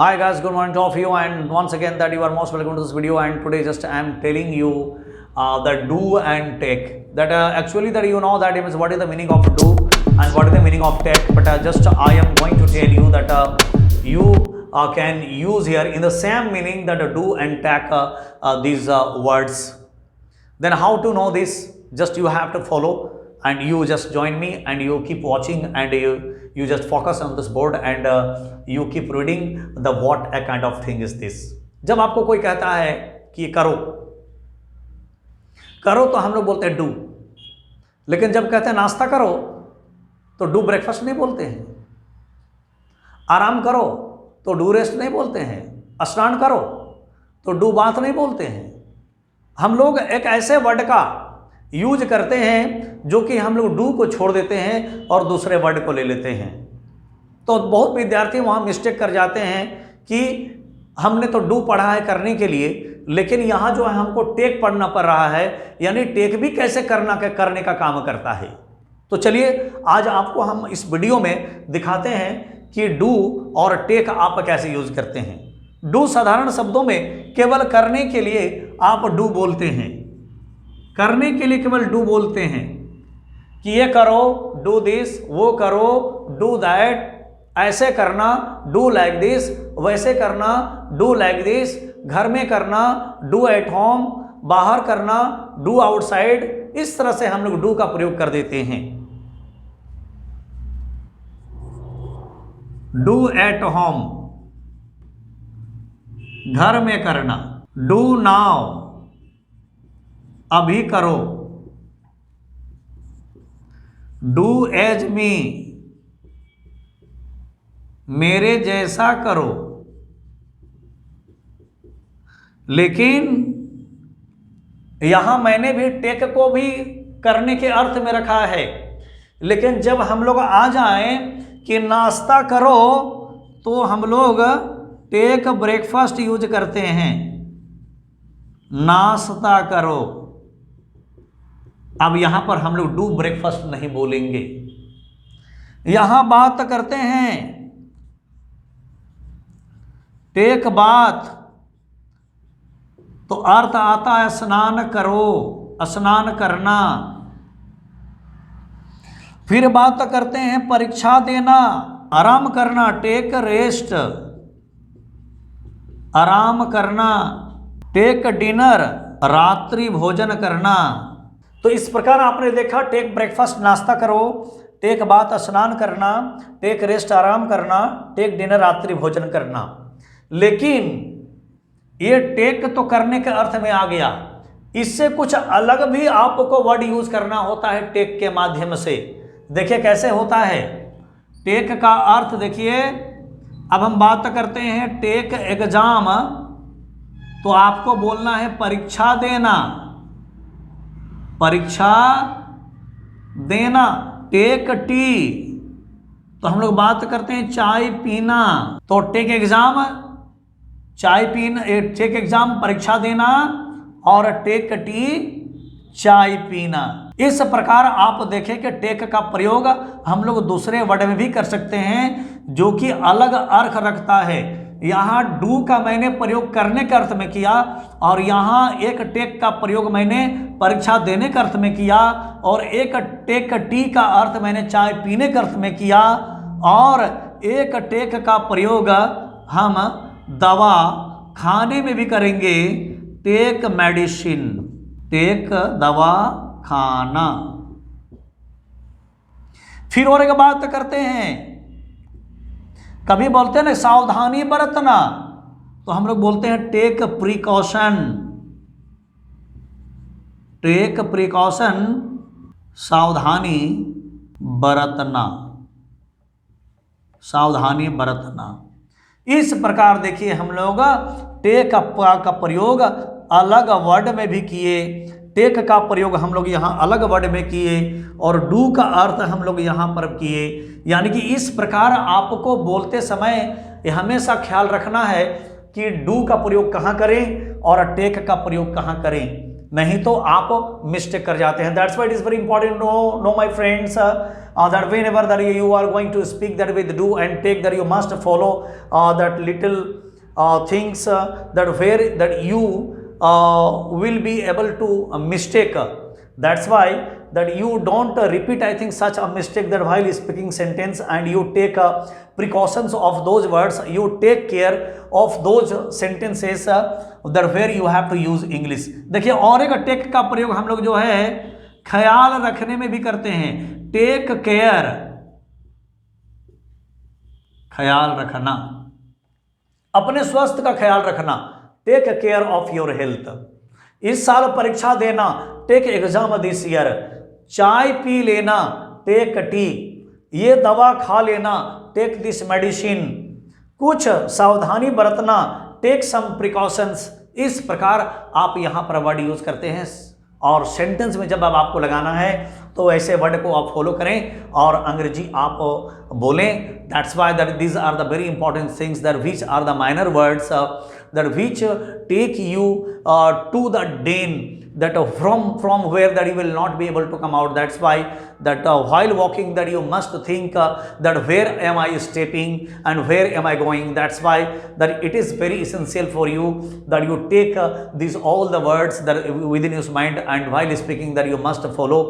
Hi guys, good morning to all of you, and once again that you are most welcome to this video. And today just I am telling you the do and take. That actually that you know that is what is the meaning of do and what is the meaning of take. But just I am going to tell you that you can use here in the same meaning that do and take these words. Then how to know this? Just you have to follow and you just join me and you keep watching and you just focus on this board and you keep reading the what a kind of thing is this. जब आपको कोई कहता है कि करो करो तो हम लोग बोलते हैं डू, लेकिन जब कहते हैं नाश्ता करो तो डू ब्रेकफास्ट नहीं बोलते हैं, आराम करो तो डू रेस्ट नहीं बोलते हैं, स्नान करो तो डू बाथ नहीं बोलते हैं। हम लोग एक ऐसे वर्ड का यूज करते हैं जो कि हम लोग डू को छोड़ देते हैं और दूसरे वर्ड को ले लेते हैं। तो बहुत विद्यार्थी वहाँ मिस्टेक कर जाते हैं कि हमने तो डू पढ़ा है करने के लिए, लेकिन यहाँ जो है हमको टेक पढ़ना पड़ रहा है, यानी टेक भी कैसे करने का काम करता है। तो चलिए आज आपको हम इस वीडियो में दिखाते हैं कि डू और टेक आप कैसे यूज करते हैं। डू साधारण शब्दों में केवल करने के लिए आप डू बोलते हैं, करने के लिए केवल डू बोलते हैं कि ये करो डू दिस, वो करो डू दैट, ऐसे करना डू लाइक दिस, वैसे करना डू लाइक दिस, घर में करना डू एट होम, बाहर करना डू आउटसाइड। इस तरह से हम लोग डू का प्रयोग कर देते हैं। डू एट होम घर में करना, डू नाउ अभी करो, डू एज मी मेरे जैसा करो। लेकिन यहां मैंने भी टेक को भी करने के अर्थ में रखा है, लेकिन जब हम लोग आ जाएं कि नाश्ता करो तो हम लोग टेक ब्रेकफास्ट यूज करते हैं, नाश्ता करो। अब यहां पर हम लोग डू ब्रेकफास्ट नहीं बोलेंगे। यहां बात करते हैं टेक बात, तो अर्थ आता है स्नान करो, स्नान करना। फिर बात करते हैं परीक्षा देना, आराम करना, टेक रेस्ट, आराम करना, टेक डिनर, रात्रि भोजन करना। तो इस प्रकार आपने देखा टेक ब्रेकफास्ट नाश्ता करो, टेक बात स्नान करना, टेक रेस्ट आराम करना, टेक डिनर रात्रि भोजन करना। लेकिन ये टेक तो करने के अर्थ में आ गया, इससे कुछ अलग भी आपको वर्ड यूज करना होता है टेक के माध्यम से। देखिए कैसे होता है टेक का अर्थ। देखिए अब हम बात करते हैं टेक एग्जाम, तो आपको बोलना है परीक्षा देना, परीक्षा देना। टेक टी, तो हम लोग बात करते हैं चाय पीना, तो टेक एग्जाम चाय पीना, टेक एग्जाम परीक्षा देना, और टेक टी चाय पीना। इस प्रकार आप देखें कि टेक का प्रयोग हम लोग दूसरे वर्ड में भी कर सकते हैं जो कि अलग अर्थ रखता है। यहाँ डू का मैंने प्रयोग करने के अर्थ में किया, और यहाँ एक टेक का प्रयोग मैंने परीक्षा देने के अर्थ में किया, और एक टेक टी का अर्थ मैंने चाय पीने के अर्थ में किया, और एक टेक का प्रयोग हम दवा खाने में भी करेंगे, टेक मेडिसिन, टेक दवा खाना। फिर और एक बात करते हैं, कभी बोलते हैं ना सावधानी बरतना, तो हम लोग बोलते हैं टेक प्रिकॉशन, टेक प्रिकॉशन, सावधानी बरतना, सावधानी बरतना। इस प्रकार देखिए हम लोग टेक का प्रयोग अलग वर्ड में भी किए, टेक का प्रयोग हम लोग यहाँ अलग वर्ड में किए, और डू का अर्थ हम लोग यहाँ पर किए। यानी कि इस प्रकार आपको बोलते समय हमेशा ख्याल रखना है कि डू का प्रयोग कहाँ करें और टेक का प्रयोग कहाँ करें, नहीं तो आप मिस्टेक कर जाते हैं। That's why it is very important know my friends that whenever that you are going to speak that with do and take, that you must follow that little things that where that you will be able to mistake. That's why that you don't repeat, I think, such a mistake that while speaking sentence, and you take precautions of those words, you take care of those sentences that where you have to use English. देखिए और एक take का प्रयोग हम लोग जो है ख्याल रखने में भी करते हैं। टेक केयर, ख्याल रखना, अपने स्वास्थ्य का ख्याल रखना। Take care of your health. इस साल परीक्षा देना, टेक एग्जाम दिस ईयर। चाय पी लेना, टेक टी। ये दवा खा लेना, टेक दिस मेडिसिन। कुछ सावधानी बरतना, टेक सम प्रिकॉशंस। इस प्रकार आप यहां पर वर्ड यूज करते हैं, और सेंटेंस में जब अब आपको लगाना है तो ऐसे वर्ड को आप फॉलो करें और अंग्रेजी आप बोलें। That's why that these are the very important things that which are the minor words that which take you to the den, that from where that you will not be able to come out. That's why that while walking that you must think that where am I stepping and where am I going. That's why that it is very essential for you that you take these all the words that within your mind, and while speaking that you must follow.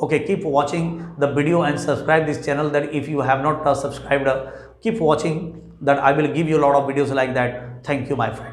Okay, keep watching the video and subscribe this channel, that if you have not subscribed, keep watching, that I will give you a lot of videos like that. Thank you, my friend.